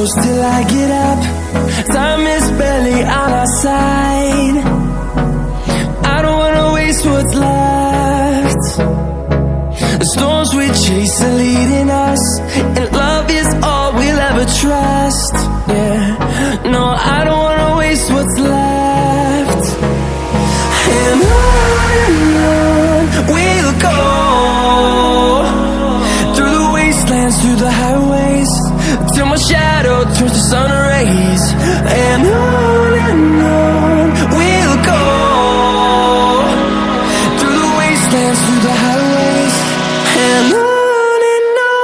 close till I get up. Time is barely on our side. I don't wanna waste what's left. The storms we chase are leading us, and love is all we'll ever trust. Yeah, no, I don't wanna waste what's left. And on we'll go, through the wastelands, through the highways, till my shadow turns to sun rays. And on we'll go, through the wastelands, through the highways, and on we'll go.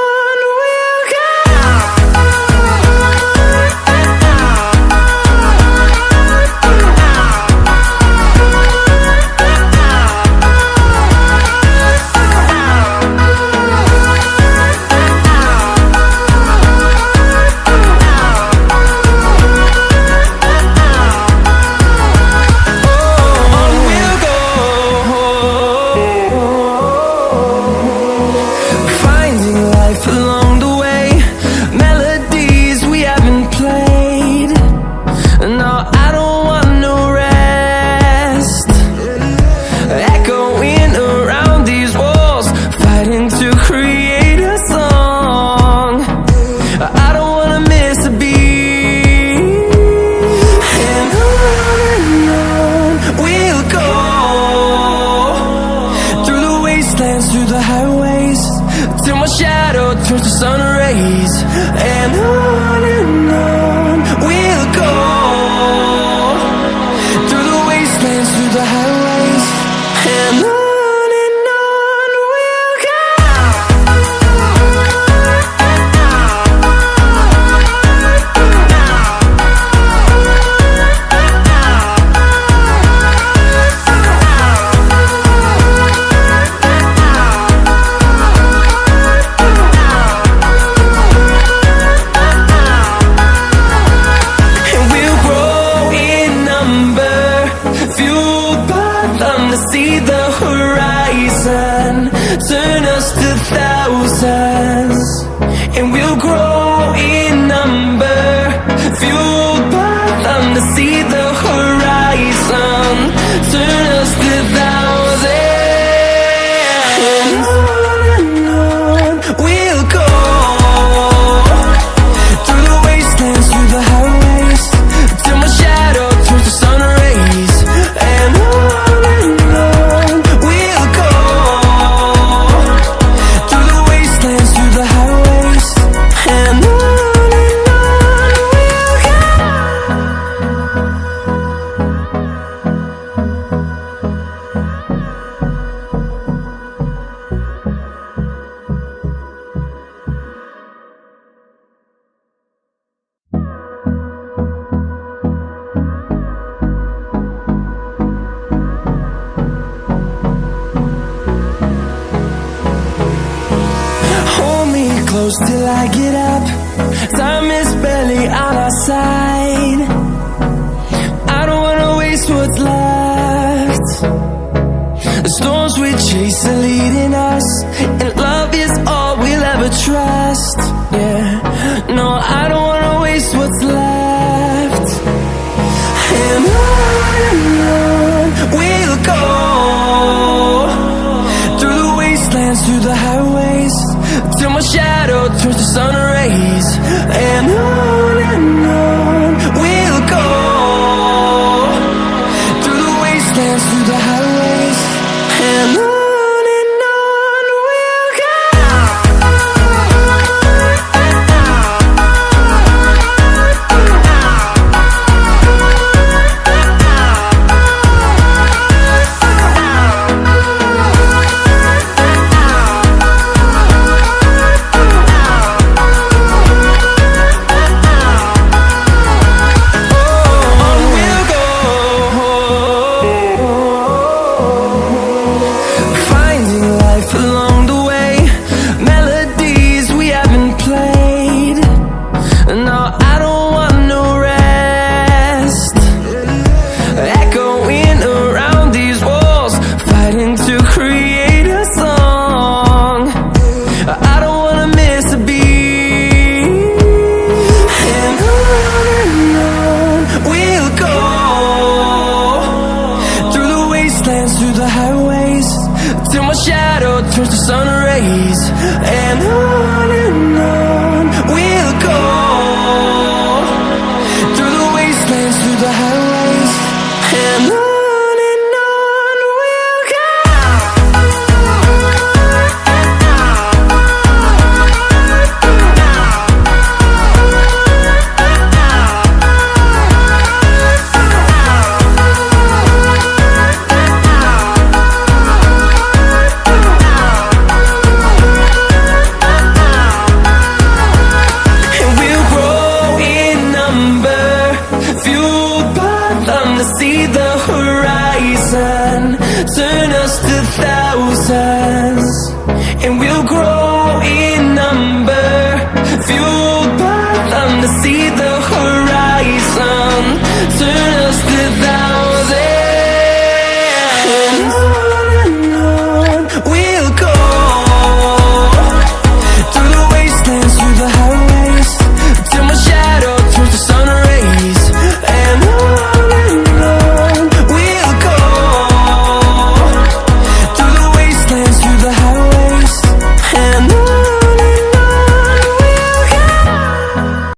Through the highways, till my shadow turns to sun rays. And on we'll go, through the wastelands, through the highways, and on we'll go. See the horizon, turn us to thousands, and we'll grow in number, fueled by them. To see the horizon, turn us to thousands, and on we'll go, through the wastelands, through the highways, till my shadow turns to sun rays. And on close till I get up. Time is barely on our side. I don't wanna waste what's left. The storms we chase are leading us, and love is all we'll ever trust. Yeah, no, I don't wanna waste what's left. And on we'll go, through the wastelands, through the highways, till my shadow turns to sun rays. And on we'll go, through the wastelands, through the highways, and on we'll go. turns to sun rays, and on we'll go, through the wastelands, through the highways.